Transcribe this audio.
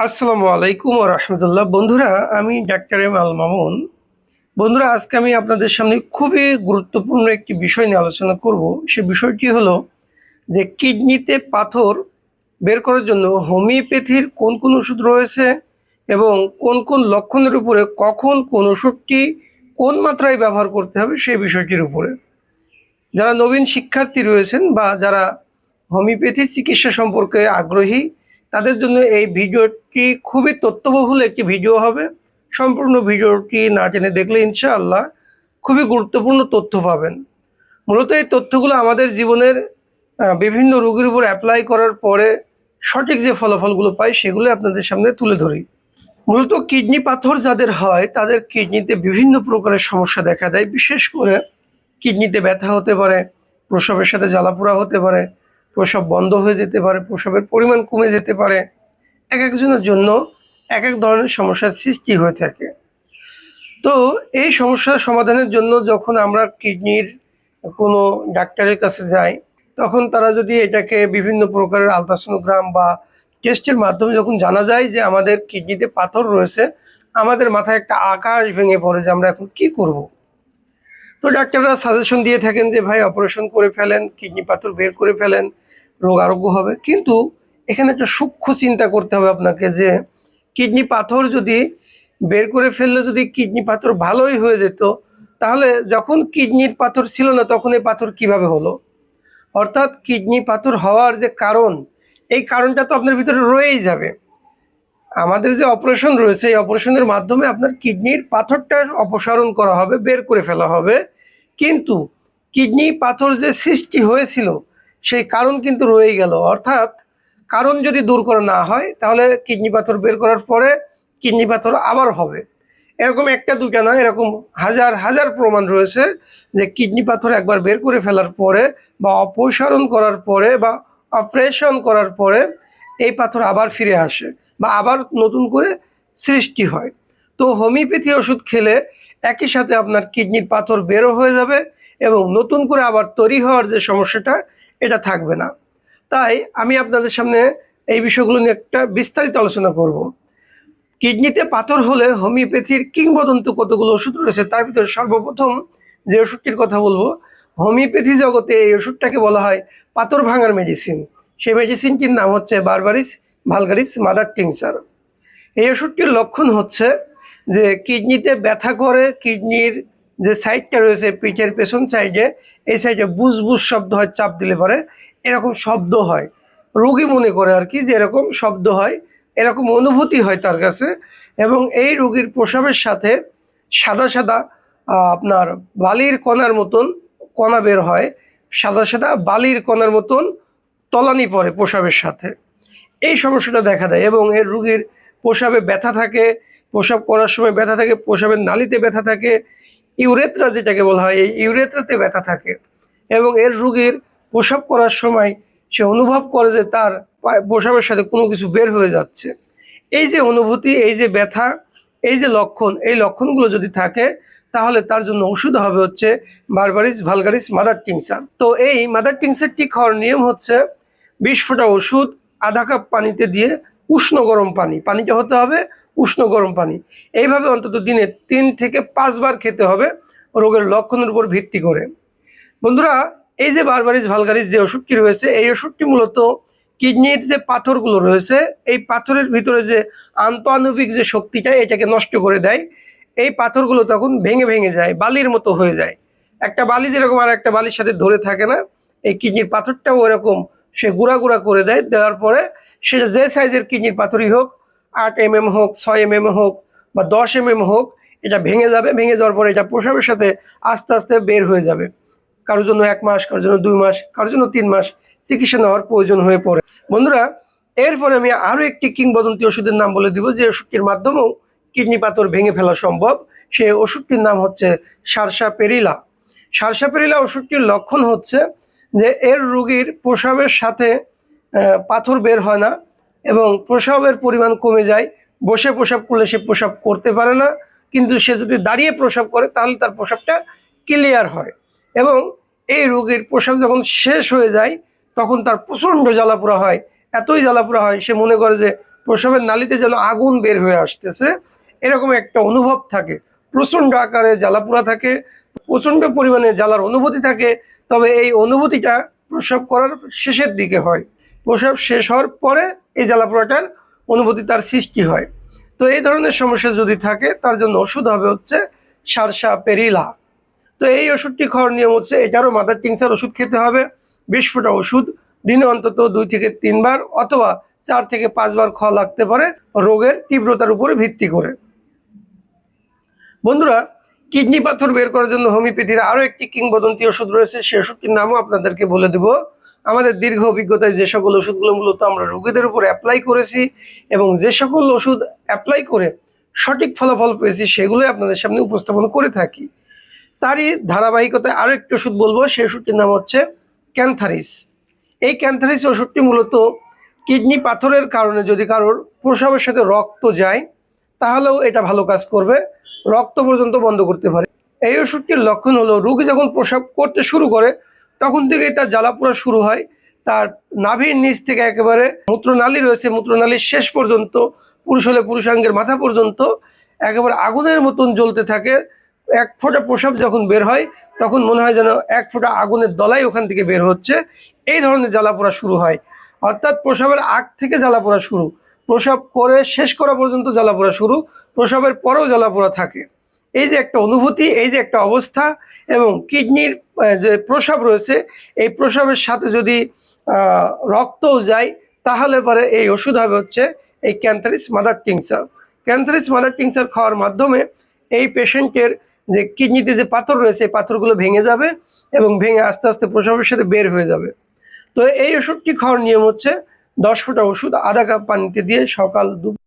আসসালামু আলাইকুম ওয়া রাহমাতুল্লাহ। বন্ধুরা, আমি ডাক্তার এম আল মামুন। বন্ধুরা, আজকে আমি আপনাদের সামনে খুবই গুরুত্বপূর্ণ একটি বিষয় নিয়ে আলোচনা করব। সে বিষয়টি হলো যে কিডনিতে পাথর বের করার জন্য হোমিওপ্যাথির কোন কোন ওষুধ রয়েছে এবং কোন কোন লক্ষণের উপরে কখন কোন ওষুধটি কোন মাত্রায় ব্যবহার করতে হবে সেই বিষয়টির উপরে। যারা নবীন শিক্ষার্থী রয়েছেন বা যারা হোমিওপ্যাথি চিকিৎসা সম্পর্কে আগ্রহী, তাদের জন্য এই ভিডিওটি খুবই তথ্যবহুল একটি ভিডিও হবে। সম্পূর্ণ ভিডিওটি না টেনে দেখলে ইনশাআল্লাহ খুবই গুরুত্বপূর্ণ তথ্য পাবেন। মূলত এই তথ্যগুলো আমাদের জীবনের বিভিন্ন রোগের উপর অ্যাপ্লাই করার পরে সঠিক যে ফলাফলগুলো পাই সেগুলো আপনাদের সামনে তুলে ধরি। মূলত কিডনি পাথর যাদের হয় তাদের কিডনিতে বিভিন্ন প্রকারের সমস্যা দেখা দেয়। বিশেষ করে কিডনিতে ব্যথা হতে পারে, প্রস্রাবের সাথে জ্বালাপোড়া হতে পারে, প্রস্রাব বন্ধ হয়ে যেতে পারে, প্রস্রাবের পরিমাণ কমে যেতে পারে। এক একজনের জন্য এক এক ধরনের সমস্যার সৃষ্টি হয়ে থাকে। তো এই সমস্যার সমাধানের জন্য যখন আমরা কিডনির কোনো ডাক্তারের কাছে যাই, তখন তারা যদি এটাকে বিভিন্ন প্রকারের আলট্রাসোনোগ্রাম বা টেস্টের মাধ্যমে যখন জানা যায় যে আমাদের কিডনিতে পাথর রয়েছে, আমাদের মাথায় একটা আকাশ ভেঙে পড়ে যে আমরা এখন কি করব। তো ডাক্তাররা সাজেশন দিয়ে থাকেন যে ভাই অপারেশন করে ফেলেন, কিডনি পাথর বের করে ফেলেন, রোগ আরোগ্য হবে। কিন্তু এখানে একটা সূক্ষ্ম চিন্তা করতে হবে আপনাকে যে কিডনি পাথর যদি বের করে ফেললে যদি কিডনি পাথর ভালোই হয়ে যেত, তাহলে যখন কিডনির পাথর ছিল না তখন এই পাথর কিভাবে হলো? অর্থাৎ কিডনি পাথর হওয়ার যে কারণ, এই কারণটা তো আপনার ভিতরে রয়েই যাবে। আমাদের যে অপারেশন রয়েছে এই অপারেশনের মাধ্যমে আপনার কিডনির পাথরটার অপসারণ করা হবে, বের করে ফেলা হবে। কিন্তু কিডনি পাথর যে সৃষ্টি হয়েছিল সেই কারণ কিন্তু রয়েই গেল। অর্থাৎ কারণ যদি দূর করা না হয় তাহলে কিডনি পাথর বের করার পরে কিডনি পাথর আবার হবে। এরকম একটা দুটা না, এরকম হাজার হাজার প্রমাণ রয়েছে যে কিডনি পাথর একবার বের করে ফেলার পরে বা অপসারণ করার পরে বা অপারেশন করার পরে এই পাথর আবার ফিরে আসে বা আবার নতুন করে সৃষ্টি হয়। তো হোমিওপ্যাথি ওষুধ খেলে একই সাথে আপনার কিডনির পাথর বেরো হয়ে যাবে এবং নতুন করে আবার তৈরি হওয়ার যে সমস্যাটা, এটা থাকবে না। তাই আমি আপনাদের সামনে এই বিষয়গুলো নিয়ে একটা বিস্তারিত আলোচনা করব। কিডনিতে পাথর হলে হোমিওপ্যাথির কিংবদন্তি কতগুলো ওষুধ রয়েছে, তার ভিতরে সর্বপ্রথম যে ওষুধটির কথা বলবো, হোমিওপ্যাথি জগতে এই ওষুধটাকে বলা হয় পাথর ভাঙার মেডিসিন। সেই মেডিসিনটির নাম হচ্ছে বারবারিস ভালগারিস মাদার টিংচার। এই ওষুধটির লক্ষণ হচ্ছে যে কিডনিতে ব্যথা করে, কিডনির যে সাইডটা রয়েছে পিঠের পেছন সাইডে, এই সাইডে বুজ বুজ শব্দ হয়, চাপ দিলে পরে এরকম শব্দ হয়। রোগী মনে করে আর কি যে এরকম শব্দ হয়, এরকম অনুভূতি হয় তার কাছে। এবং এই রোগীর প্রস্রাবের সাথে সাদা সাদা আপনার বালির কণার মতন কণা বের হয়, সাদা সাদা বালির কণার মতন তলানি পড়ে প্রস্রাবের সাথে। এই সমস্যাটা দেখা দেয় এবং এর রোগীর প্রস্রাবে ব্যথা থাকে, প্রস্রাব করার সময় ব্যথা থাকে, প্রস্রাবের নালীতে ব্যথা থাকে, ইউরেথ্রা যেটাকে বলা হয় এই ইউরেথ্রাতে ব্যথা থাকে। এবং এর রোগীর প্রস্রাব করার সময় সে অনুভব করে যে তার প্রস্রাবের সাথে কোনো কিছু বের হয়ে যাচ্ছে। এই যে অনুভূতি, এই যে ব্যথা, এই যে লক্ষণ, এই লক্ষণগুলো যদি থাকে তাহলে তার জন্য ওষুধ হবে হচ্ছে বারবারিস ভালগারিস মাদার টিংচার। তো এই মাদার টিংচারটি খাওয়ার নিয়ম হচ্ছে 20 ফোঁটা ওষুধ আধা কাপ পানিতে দিয়ে উষ্ণ গরম পানি, পানিটা হতে হবে উষ্ণ গরম পানি, এইভাবে অন্তত দিনে 3 থেকে 5 বার খেতে হবে রোগের লক্ষণের উপর ভিত্তি করে। বন্ধুরা, এই যে বারবারিস ভালগারিস যে ওষুধটি রয়েছে এই ওষুধটি মূলত কিডনির যে পাথরগুলো রয়েছে এই পাথরের ভিতরে যে আন্তঃআণবিক যে শক্তিটা এটাকে নষ্ট করে দেয়। এই পাথরগুলো তখন ভেঙে ভেঙে যায়, বালির মতো হয়ে যায়। একটা বালি যেরকম আর একটা বালির সাথে ধরে থাকে না, এই কিডনির পাথরটাও ওরকম সে গুঁড়া গুঁড়া করে দেয়। দেওয়ার পরে সেটা যে সাইজের কিডনির পাথরই হোক, 8 mm হোক, 6 mm হোক বা 10 mm হোক, এটা ভেঙে যাবে। ভেঙে যাওয়ার পরে এটা প্রস্রাবের সাথে আস্তে আস্তে বের হয়ে যাবে। কারোর জন্য 1 মাস, কারোর জন্য 2 মাস, কারোর জন্য 3 মাস চিকিৎসা নেওয়ার প্রয়োজন হয়ে পড়ে। বন্ধুরা, এরপরে আমি আরও একটি কিংবদন্তি ওষুধের নাম বলে দিব যে ওষুধটির মাধ্যমেও কিডনি পাথর ভেঙে ফেলা সম্ভব। সেই ওষুধটির নাম হচ্ছে সারসাপেরিলা। সারসাপেরিলা ওষুধটির লক্ষণ হচ্ছে যে এর রোগীর প্রস্রাবের সাথে পাথর বের হয় না এবং প্রস্রাবের পরিমাণ কমে যায়। বসে প্রস্রাব করলে সে প্রস্রাব করতে পারে না, কিন্তু সে যদি দাঁড়িয়ে প্রস্রাব করে তাহলে তার প্রস্রাবটা ক্লিয়ার হয়। এবং এই রোগীর প্রস্রাব যখন শেষ হয়ে যায় তখন তার প্রচণ্ড জ্বালাপোড়া হয়, এতই জ্বালাপোড়া হয় সে মনে করে যে প্রস্রাবের নালীতে যেন আগুন বের হয়ে আসতেছে, এরকম একটা অনুভব থাকে। প্রচণ্ড আকারে জ্বালাপোড়া থাকে, প্রচণ্ড পরিমাণে জ্বালার অনুভূতি থাকে। তবে এই অনুভূতিটা প্রস্রাব করার শেষের দিকে হয়। প্রস্রাব শেষ হওয়ার পরে এই জ্বালাপোড়াটার অনুভূতি তার সৃষ্টি হয়। তো এই ধরনের সমস্যা যদি থাকে তার জন্য ওষুধ হবে হচ্ছে সারসাপেরিলা। তো এই ওষুধটি খাওয়ার নিয়ম হচ্ছে, এটারও মাদার টিংচার ওষুধ খেতে হবে। 20 ফোঁটা ওষুধ দিনে অন্তত 2 থেকে 3 বার অথবা 4 থেকে 5 বার খাওয়া লাগতে পারে, রোগের তীব্রতার উপরে ভিত্তি করে। বন্ধুরা, কিডনি পাথর বের করার জন্য হোমিওপ্যাথির আরও একটি কিংবদন্তি ওষুধ রয়েছে, সেই ওষুধটির নামও আপনাদেরকে বলে দেব। আমাদের দীর্ঘ অভিজ্ঞতায় যে সকল ওষুধগুলো মূলত আমরা রোগীদের উপর অ্যাপ্লাই করেছি এবং যে সকল ওষুধ অ্যাপ্লাই করে সঠিক ফলাফল পেয়েছি সেগুলোই আপনাদের সামনে উপস্থাপন করে থাকি। তারই ধারাবাহিকতায় আরও একটি ওষুধ বলবো, সেই ওষুধটির নাম হচ্ছে ক্যান্থারিস। এই ক্যান্থারিস ওষুধটি মূলত কিডনি পাথরের কারণে যদি কারোর প্রস্রাবের সাথে রক্ত যায় তাহলেও এটা ভালো কাজ করবে, রক্ত পর্যন্ত বন্ধ করতে পারে। এই ওষুধটির লক্ষণ হলো, রোগী যখন প্রস্রাব করতে শুরু করে তখন থেকেই তার জ্বালাপোড়া শুরু হয়। তার নাভির নিচ থেকে একেবারে মূত্রনালী রয়েছে, মূত্রনালীর শেষ পর্যন্ত, পুরুষ হলে পুরুষাঙ্গের মাথা পর্যন্ত একেবারে আগুনের মতন জ্বলতে থাকে। এক ফোঁটা প্রস্রাব যখন বের হয় তখন মনে হয় যেন এক ফোঁটা আগুনের দলাই ওখান থেকে বের হচ্ছে। এই ধরনের জ্বালাপোড়া শুরু হয়। অর্থাৎ প্রস্রাবের আগ থেকে জ্বালাপোড়া শুরু, প্রস্রাব করে শেষ করা পর্যন্ত জ্বালাপোড়া শুরু, প্রস্রাবের পরেও জ্বালাপোড়া থাকে। এই যে একটা অনুভূতি, এই যে একটা অবস্থা, এবং কিডনির যে প্রস্রাব রয়েছে এই প্রস্রাবের সাথে যদি রক্তও যায় তাহলে পরে এই ওষুধ হবে হচ্ছে এই cantharis mother tincture. Cantharis mother tincture খাওয়ার মাধ্যমে এই পেশেন্টের যে কিডনিতে যে পাথর রয়েছে এই পাথরগুলো ভেঙে যাবে এবং ভেঙে আস্তে আস্তে প্রস্রাবের সাথে বের হয়ে যাবে। তো এই ওষুধটি খাওয়ার নিয়ম হচ্ছে 10 ফোঁটা ওষুধ আধা কাপ পানিতে দিয়ে সকাল দুপুর